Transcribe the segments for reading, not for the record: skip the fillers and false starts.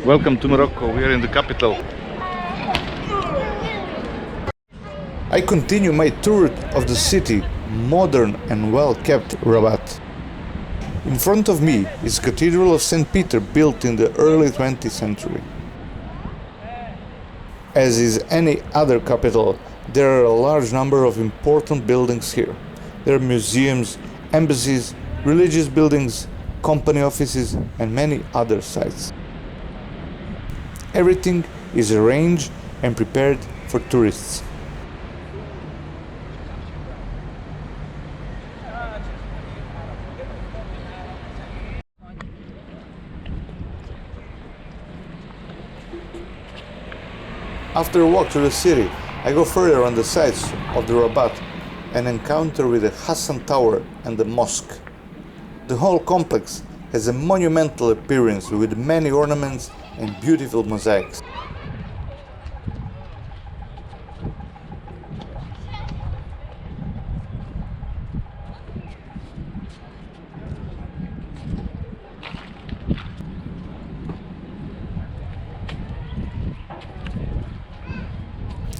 Welcome to Morocco, we are in the capital. I continue my tour of the city, modern and well-kept Rabat. In front of me is Cathedral of St. Peter, built in the early 20th century. As is any other capital, there are a large number of important buildings here. There are museums, embassies, religious buildings, company offices, and many other sites. Everything is arranged and prepared for tourists. After a walk through the city, I go further on the sides of the Rabat and encounter with the Hassan Tower and the mosque. The whole complex has a monumental appearance with many ornaments and beautiful mosaics.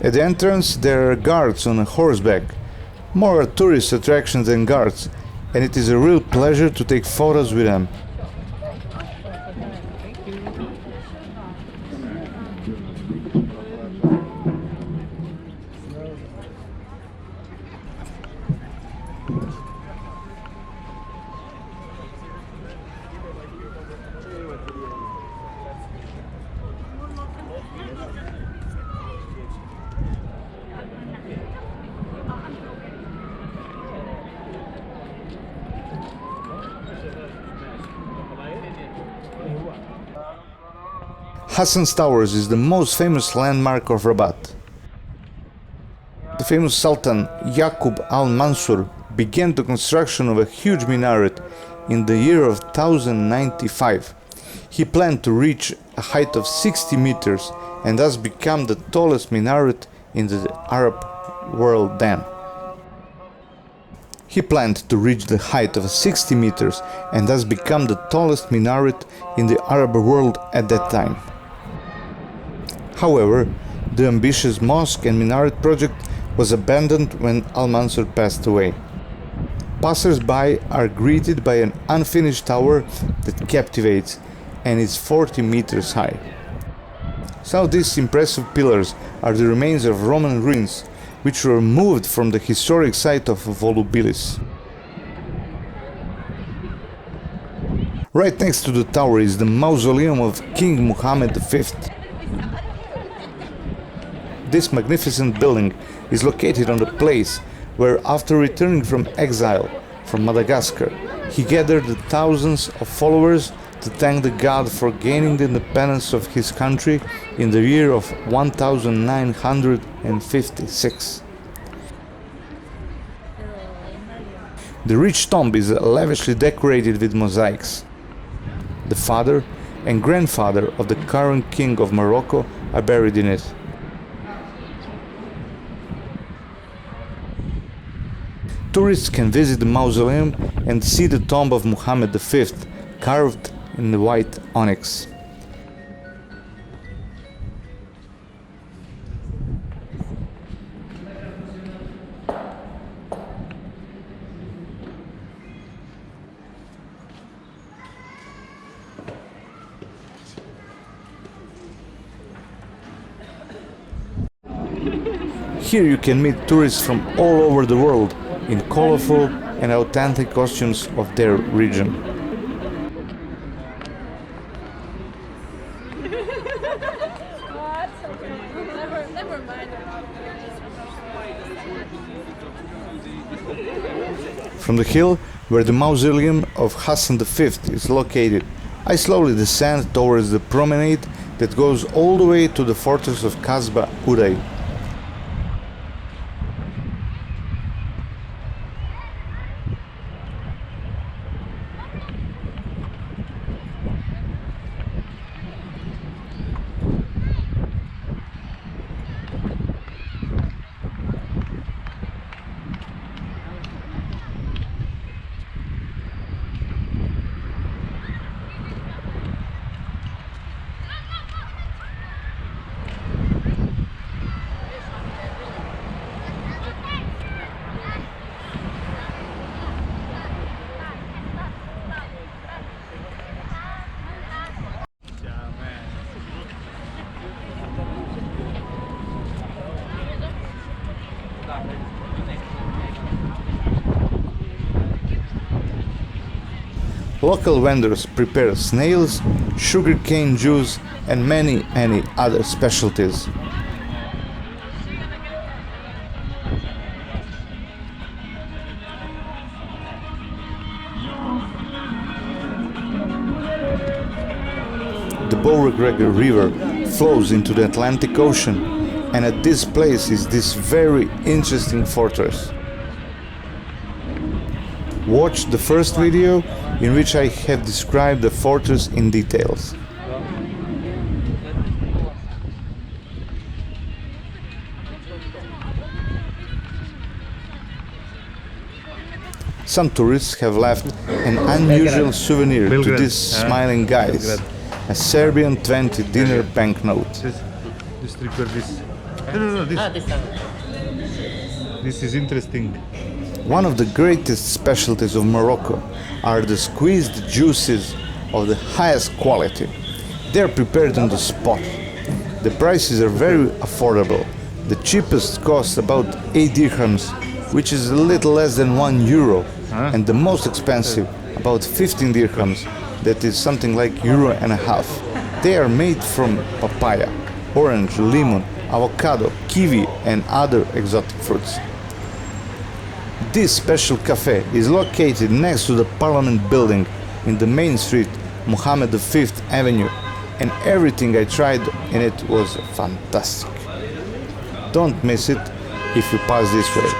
At the entrance there are guards on a horseback, more a tourist attraction than guards, and it is a real pleasure to take photos with them. Hassan Tower is the most famous landmark of Rabat. The famous Sultan Yaqub al-Mansur began the construction of a huge minaret in the year of 1095. He planned to reach a height of 60 meters and thus become the tallest minaret in the Arab world then. He planned to reach the height of 60 meters and thus become the tallest minaret in the Arab world at that time. However, the ambitious mosque and minaret project was abandoned when Al-Mansur passed away. Passers-by are greeted by an unfinished tower that captivates and is 40 meters high. Some of these impressive pillars are the remains of Roman ruins, which were moved from the historic site of Volubilis. Right next to the tower is the Mausoleum of King Mohammed V. This magnificent building is located on the place where, after returning from exile from Madagascar, he gathered thousands of followers to thank the god for gaining the independence of his country in the year of 1956. The rich tomb is lavishly decorated with mosaics. The father and grandfather of the current king of Morocco are buried in it. Tourists can visit the mausoleum and see the tomb of Mohammed V, carved in the white onyx. Here you can meet tourists from all over the world in colorful and authentic costumes of their region. From the hill where the Mausoleum of Hassan V is located, I slowly descend towards the promenade that goes all the way to the fortress of Casbah, Uday. local vendors prepare snails, sugarcane juice and many other specialties. The Belgrade River flows into the Atlantic Ocean, and at this place is this very interesting fortress. Watch the first video in which I have described the fortress in details. Some tourists have left an unusual souvenir to these smiling guys, a Serbian 20 dinar banknote. This is interesting. One of the greatest specialties of Morocco are the squeezed juices of the highest quality. They are prepared on the spot. The prices are very affordable. The cheapest costs about 8 dirhams, which is a little less than €1, and the most expensive, about 15 dirhams, that is something like €1.50. They are made from papaya, orange, lemon, avocado, kiwi and other exotic fruits. This special cafe is located next to the Parliament building in the main street, Mohammed V Avenue, and everything I tried in it was fantastic. Don't miss it if you pass this way.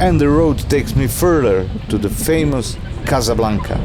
And the road takes me further to the famous Casablanca.